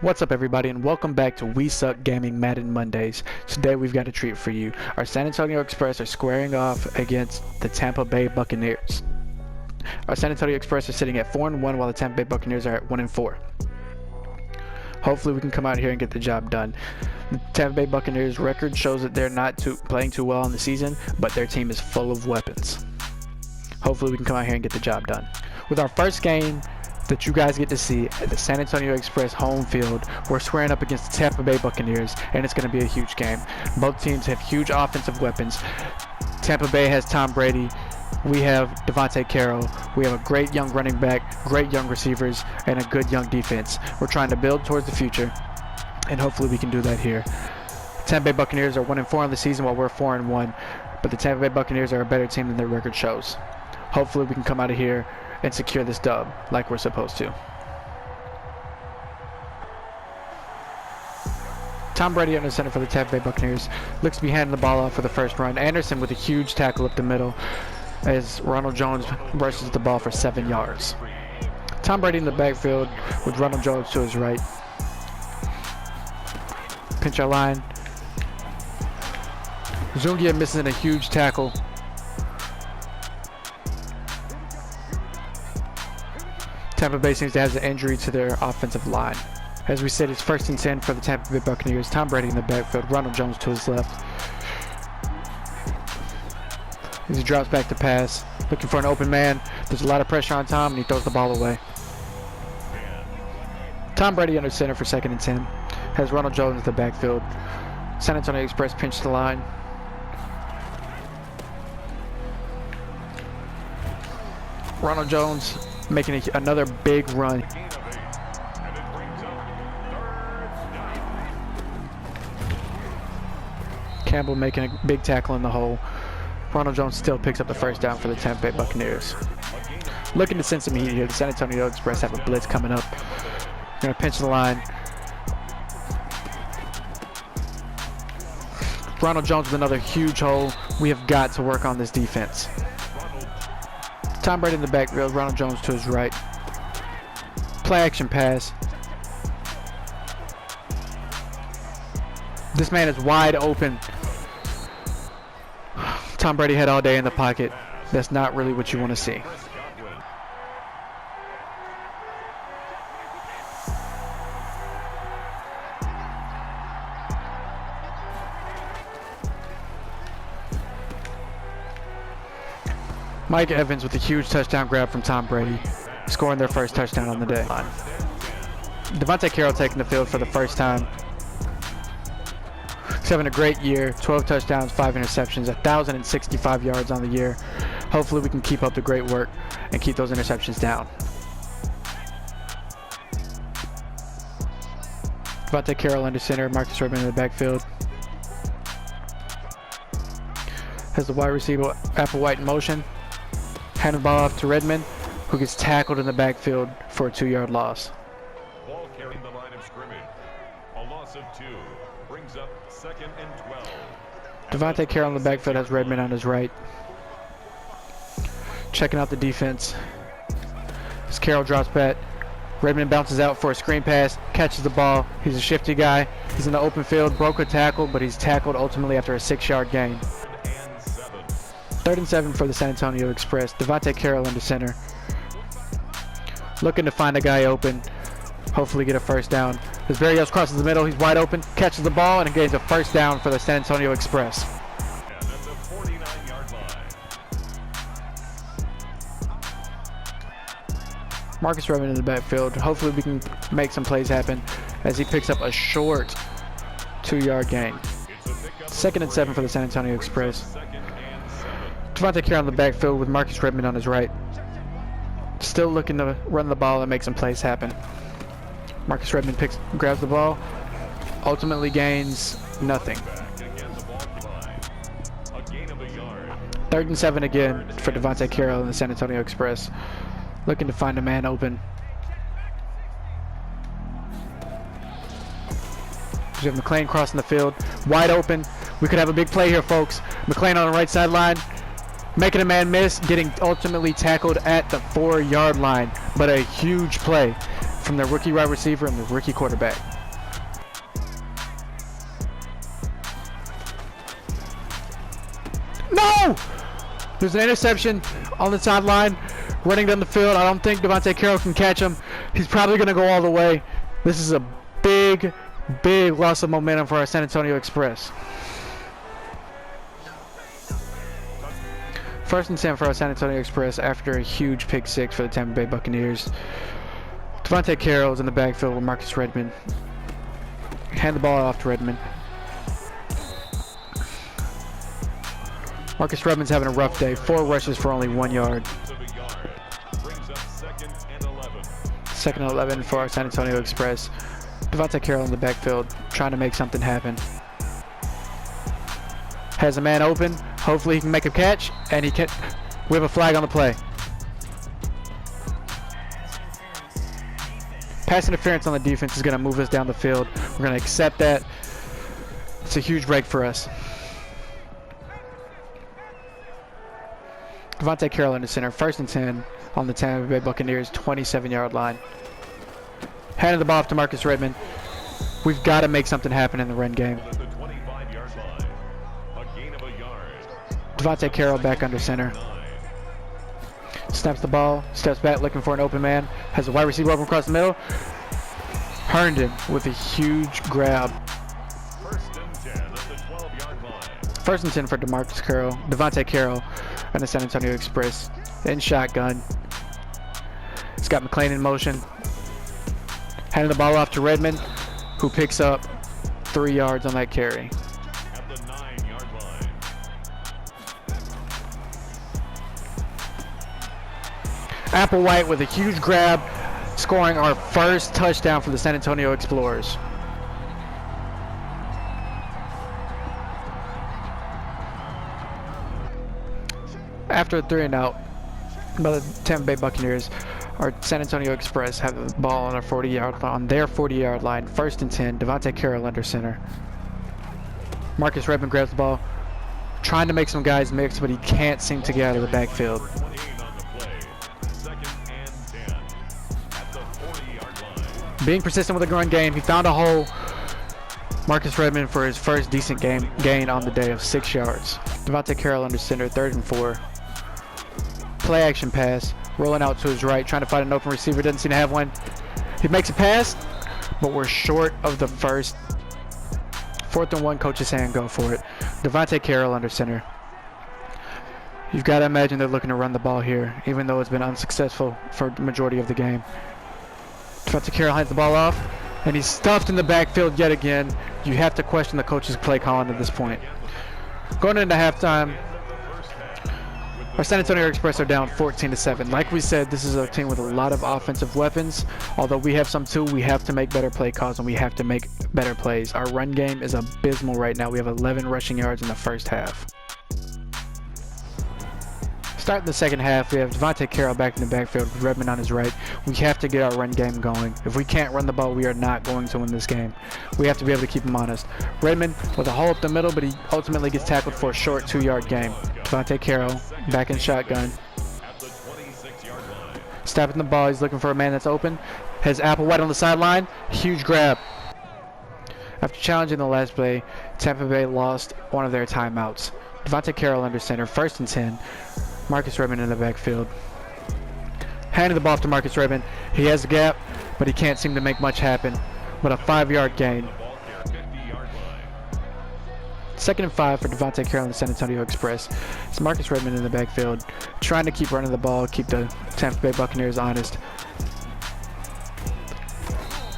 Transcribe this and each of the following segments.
What's up everybody, and welcome back to We Suck Gaming Madden Mondays. Today we've got a treat for you. Our San Antonio Express are squaring off against the Tampa Bay Buccaneers. Our San Antonio Express are sitting at 4-1 while the Tampa Bay Buccaneers are at 1-4. Hopefully we can come out here and get the job done. The Tampa Bay Buccaneers record shows that they're not playing too well in the season, but their team is full of weapons. Hopefully we can come out here and get the job done. With our first game that you guys get to see at the San Antonio Express home field, we're squaring up against the Tampa Bay Buccaneers, and it's going to be a huge game. Both teams have huge offensive weapons. Tampa Bay has Tom Brady. We have Devontae Carroll. We have a great young running back, great young receivers, and a good young defense. We're trying to build towards the future, and hopefully we can do that here. Tampa Bay Buccaneers are 1-4 on the season while we're 4-1, but the Tampa Bay Buccaneers are a better team than their record shows. Hopefully we can come out of here and secure this dub like we're supposed to. Tom Brady under center for the Tampa Bay Buccaneers looks to be handing the ball off for the first run. Anderson with a huge tackle up the middle as Ronald Jones rushes the ball for 7 yards. Tom Brady in the backfield with Ronald Jones to his right. Pinch our line. Zungia missing a huge tackle. Tampa Bay seems to have an injury to their offensive line. As we said, it's 1st and 10 for the Tampa Bay Buccaneers. Tom Brady in the backfield, Ronald Jones to his left. As he drops back to pass, looking for an open man. There's a lot of pressure on Tom, and he throws the ball away. Tom Brady under center for 2nd and 10. Has Ronald Jones in the backfield. San Antonio Express pinch the line. Ronald Jones making another big run. Campbell making a big tackle in the hole. Ronald Jones still picks up the first down for the Tampa Bay Buccaneers. Looking to send some heat here. The San Antonio Express have a blitz coming up. Gonna pinch the line. Ronald Jones with another huge hole. We have got to work on this defense. Tom Brady in the backfield, Ronald Jones to his right. Play action pass. This man is wide open. Tom Brady had all day in the pocket. That's not really what you want to see. Mike Evans with a huge touchdown grab from Tom Brady, scoring their first touchdown on the day. Devontae Carroll taking the field for the first time. He's having a great year, 12 touchdowns, 5 interceptions, 1,065 yards on the year. Hopefully we can keep up the great work and keep those interceptions down. Devontae Carroll under center, Marcus Redmond in the backfield. Has the wide receiver Applewhite in motion. Handing the ball off to Redmond, who gets tackled in the backfield for a 2-yard loss. Ball carrying the line of scrimmage. A loss of 2 brings up 2nd and 12. Devontae Carroll in the backfield has Redmond on his right. Checking out the defense. As Carroll drops back, Redmond bounces out for a screen pass, catches the ball. He's a shifty guy. He's in the open field, broke a tackle, but he's tackled ultimately after a 6-yard gain. 3rd and 7 for the San Antonio Express. Devontae Carroll under center. Looking to find a guy open. Hopefully get a first down. As Barrios crosses the middle, he's wide open, catches the ball, and gains a first down for the San Antonio Express. And that's a 49-yard line. Marcus Redmond in the backfield. Hopefully we can make some plays happen as he picks up a short 2-yard gain. 2nd and 7 for the San Antonio Express. Devontae Carroll in the backfield with Marcus Redmond on his right. Still looking to run the ball and make some plays happen. Marcus Redmond grabs the ball, ultimately gains nothing. 3rd and 7 again for Devontae Carroll in the San Antonio Express. Looking to find a man open. We have McLean crossing the field, wide open. We could have a big play here, folks. McLean on the right sideline, making a man miss, getting ultimately tackled at the 4-yard line. But a huge play from their rookie wide receiver and the rookie quarterback. No! There's an interception on the sideline, running down the field. I don't think Devontae Carroll can catch him. He's probably going to go all the way. This is a big, big loss of momentum for our San Antonio Express. First and 10 for our San Antonio Express after a huge pick six for the Tampa Bay Buccaneers. Devontae Carroll is in the backfield with Marcus Redmond. Hand the ball off to Redmond. Marcus Redmond's having a rough day. 4 rushes for only 1 yard. Second and 11 for our San Antonio Express. Devontae Carroll in the backfield trying to make something happen. Has a man open. Hopefully he can make a catch, and he can. We have a flag on the play. Pass interference on the defense is going to move us down the field. We're going to accept that. It's a huge break for us. Devontae Carroll in the center. First and 10 on the Tampa Bay Buccaneers 27-yard line. Handing the ball off to Marcus Redmond. We've got to make something happen in the run game. Devontae Carroll back under center. Snaps the ball, steps back looking for an open man. Has a wide receiver open across the middle. Herndon with a huge grab. First and 10 for Devontae Carroll and the San Antonio Express. In shotgun. It's got McLean in motion. Handing the ball off to Redmond, who picks up 3 yards on that carry. Applewhite with a huge grab, scoring our first touchdown for the San Antonio Explorers. After a 3 and out by the Tampa Bay Buccaneers, our San Antonio Express have the ball on their 40-yard line. First and 10, Devontae Carroll under center. Marcus Redmond grabs the ball, trying to make some guys mix, but he can't seem to get out of the backfield. Being persistent with the run game, he found a hole. Marcus Redmond for his first decent gain on the day of 6 yards. Devontae Carroll under center, 3rd and 4. Play action pass, rolling out to his right, trying to find an open receiver, doesn't seem to have one. He makes a pass, but we're short of the first. 4th and 1, coach's hand, go for it. Devontae Carroll under center. You've got to imagine they're looking to run the ball here, even though it's been unsuccessful for the majority of the game. Devontae Carroll hands the ball off, and he's stuffed in the backfield yet again. You have to question the coach's play calling at this point. Going into halftime, our San Antonio Express are down 14-7. Like we said, this is a team with a lot of offensive weapons. Although we have some too, we have to make better play calls and we have to make better plays. Our run game is abysmal right now. We have 11 rushing yards in the first half. Starting the second half, we have Devontae Carroll back in the backfield with Redmond on his right. We have to get our run game going. If we can't run the ball, we are not going to win this game. We have to be able to keep him honest. Redmond with a hole up the middle, but he ultimately gets tackled for a short 2-yard gain. Devontae Carroll back in shotgun. Snapping the ball, he's looking for a man that's open. Has Applewhite on the sideline. Huge grab. After challenging the last play, Tampa Bay lost one of their timeouts. Devontae Carroll under center, 1st and 10. Marcus Redmond in the backfield. Handing the ball off to Marcus Redmond. He has a gap, but he can't seem to make much happen. But a 5-yard gain. 2nd and 5 for Devontae Carroll and the San Antonio Express. It's Marcus Redmond in the backfield, trying to keep running the ball, keep the Tampa Bay Buccaneers honest.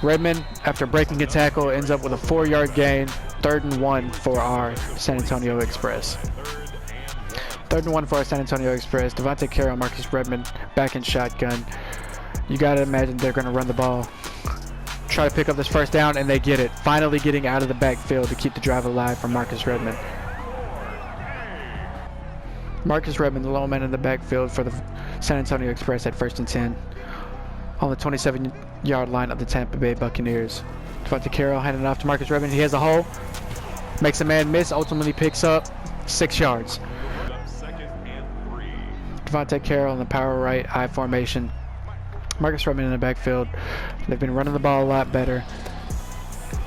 Redmond, after breaking a tackle, ends up with a 4-yard gain. 3rd and 1 for our San Antonio Express. 3rd and 1 for our San Antonio Express. Devontae Carroll, Marcus Redmond back in shotgun. You gotta imagine they're gonna run the ball. Try to pick up this first down, and they get it. Finally getting out of the backfield to keep the drive alive for Marcus Redmond. Marcus Redmond, the lone man in the backfield for the San Antonio Express at 1st and 10. On the 27-yard line of the Tampa Bay Buccaneers. Devontae Carroll handing it off to Marcus Redmond. He has a hole. Makes a man miss, ultimately picks up 6 yards. Devontae Carroll in the power right, I formation. Marcus Redmond in the backfield. They've been running the ball a lot better.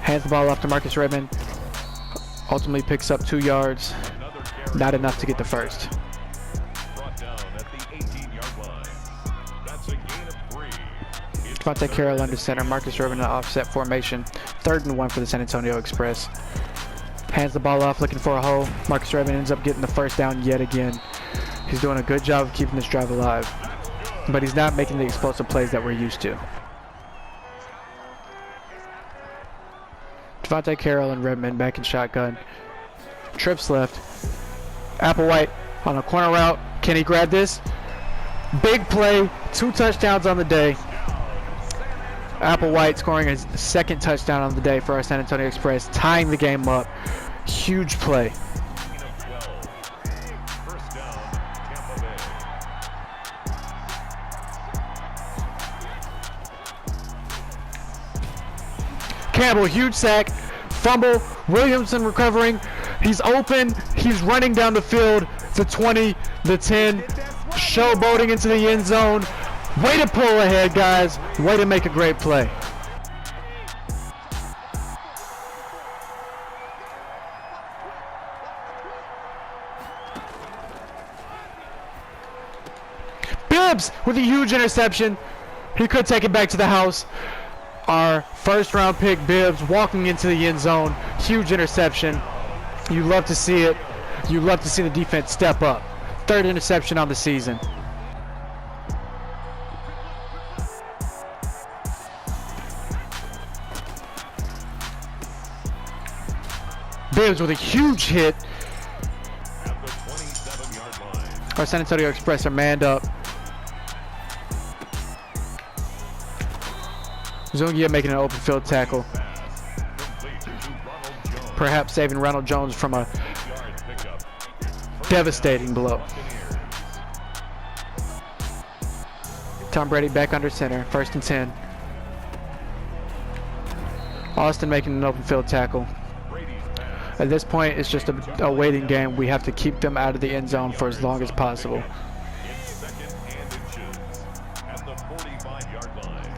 Hands the ball off to Marcus Redmond. Ultimately picks up 2 yards. Not enough to get the first. Brought down at the 18-yard line. That's a gain of 3. Devontae Carroll under center. Marcus Redmond in an offset formation. 3rd and 1 for the San Antonio Express. Hands the ball off, looking for a hole. Marcus Redmond ends up getting the first down yet again. He's doing a good job of keeping this drive alive, but he's not making the explosive plays that we're used to. Devontae Carroll and Redmond back in shotgun. Trips left. Applewhite on a corner route. Can he grab this? Big play. 2 touchdowns on the day. Applewhite scoring his 2nd touchdown on the day for our San Antonio Express, tying the game up. Huge play. First down, Tampa Bay. Campbell, huge sack. Fumble. Williamson recovering. He's open. He's running down the field. The 20, the 10. Showboating into the end zone. Way to pull ahead, guys. Way to make a great play. Bibbs with a huge interception. He could take it back to the house. Our 1st round pick, Bibbs, walking into the end zone. Huge interception. You love to see it. You love to see the defense step up. 3rd interception on the season. Bibbs with a huge hit. At the 27-yard line. Our San Antonio Express are manned up. Zungia making an open field tackle. Complete to Ronald Jones. Perhaps saving Ronald Jones from a Yard pickup. devastating blow. Buccaneers. Tom Brady back under center. 1st and 10. Austin making an open field tackle. Brady's pass. At this point, it's just a waiting game. We have to keep them out of the end zone for as long as possible. In 2nd and inches. At the 45-yard line.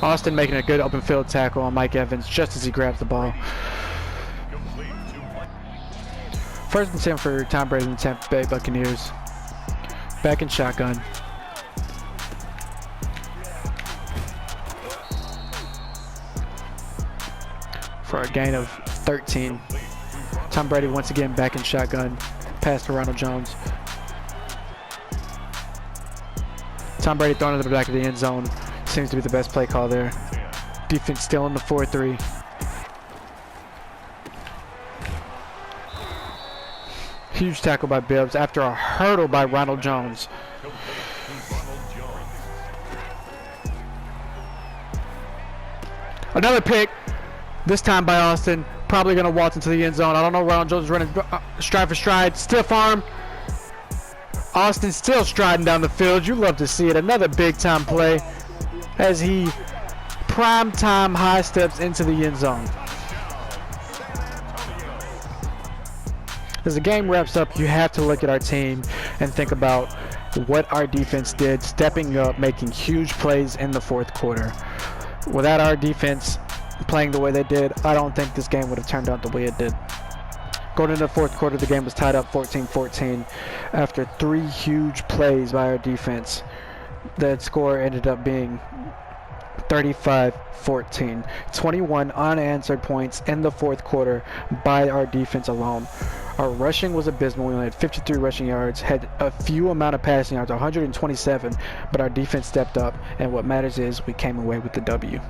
Austin making a good open field tackle on Mike Evans just as he grabs the ball. Complete to Mike. 1st and 10 for Tom Brady and the Tampa Bay Buccaneers. Back in shotgun. For a gain of 13. Tom Brady once again back in shotgun. Pass to Ronald Jones. Tom Brady throwing it to the back of the end zone. Seems to be the best play call there. Defense still in the 4-3. Huge tackle by Bibbs after a hurdle by Ronald Jones. Another pick, this time by Austin. Probably going to waltz into the end zone. I don't know, Ronald Jones running stride for stride. Stiff arm. Austin still striding down the field. You love to see it. Another big time play as he prime time high steps into the end zone. As the game wraps up, you have to look at our team and think about what our defense did, stepping up, making huge plays in the 4th quarter. Without our defense playing the way they did, I don't think this game would have turned out the way it did. Going into the 4th quarter, the game was tied up 14-14 after 3 huge plays by our defense. That score ended up being 35-14. 21 unanswered points in the 4th quarter by our defense alone. Our rushing was abysmal. We only had 53 rushing yards, had a few amount of passing yards, 127, but our defense stepped up, and what matters is we came away with the W.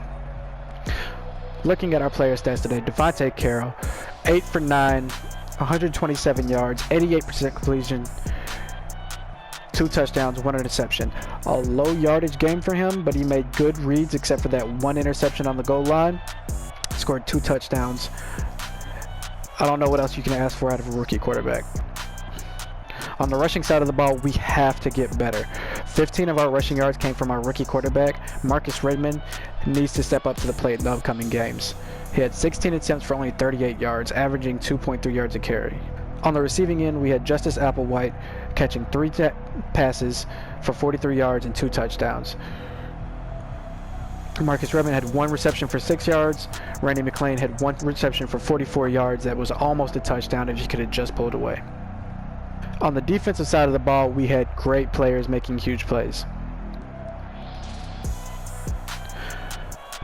Looking at our player stats today, Devontae Carroll, 8 for 9, 127 yards, 88% completion, 2 touchdowns, 1 interception. A low yardage game for him, but he made good reads except for that 1 interception on the goal line. Scored 2 touchdowns. I don't know what else you can ask for out of a rookie quarterback. On the rushing side of the ball, we have to get better. 15 of our rushing yards came from our rookie quarterback. Marcus Redmond needs to step up to the plate in the upcoming games. He had 16 attempts for only 38 yards, averaging 2.3 yards a carry. On the receiving end, we had Justice Applewhite catching 3 passes for 43 yards and 2 touchdowns. Marcus Redmond had 1 reception for 6 yards. Randy McClain had 1 reception for 44 yards. That was almost a touchdown if he could have just pulled away. On the defensive side of the ball, we had great players making huge plays.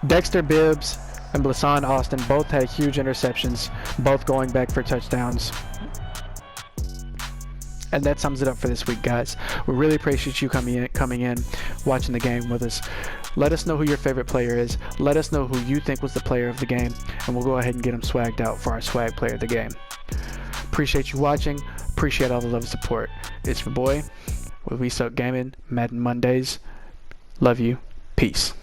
Dexter Bibbs and Blasan Austin both had huge interceptions, both going back for touchdowns. And that sums it up for this week, guys. We really appreciate you coming in, watching the game with us. Let us know who your favorite player is. Let us know who you think was the player of the game, and we'll go ahead and get them swagged out for our swag player of the game. Appreciate you watching. Appreciate all the love and support. It's your boy with We Suck Gaming, Madden Mondays. Love you. Peace.